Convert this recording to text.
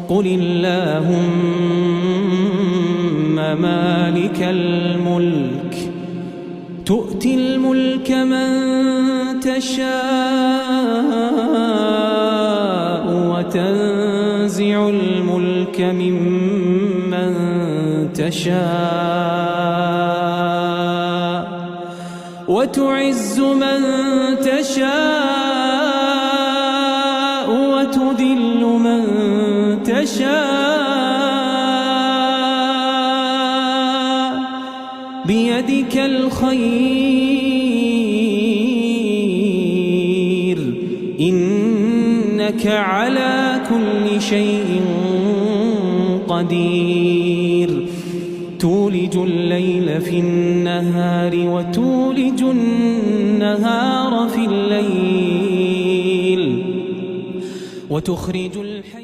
قل اللهم مالك الملك تؤتي الملك من تشاء وتنزع الملك ممن تشاء وتعز من تشاء وتذل من تشاء بيدك الخير إنك على كل شيء قدير تولج الليل في النهار وتولج النهار في الليل وتخرج الحي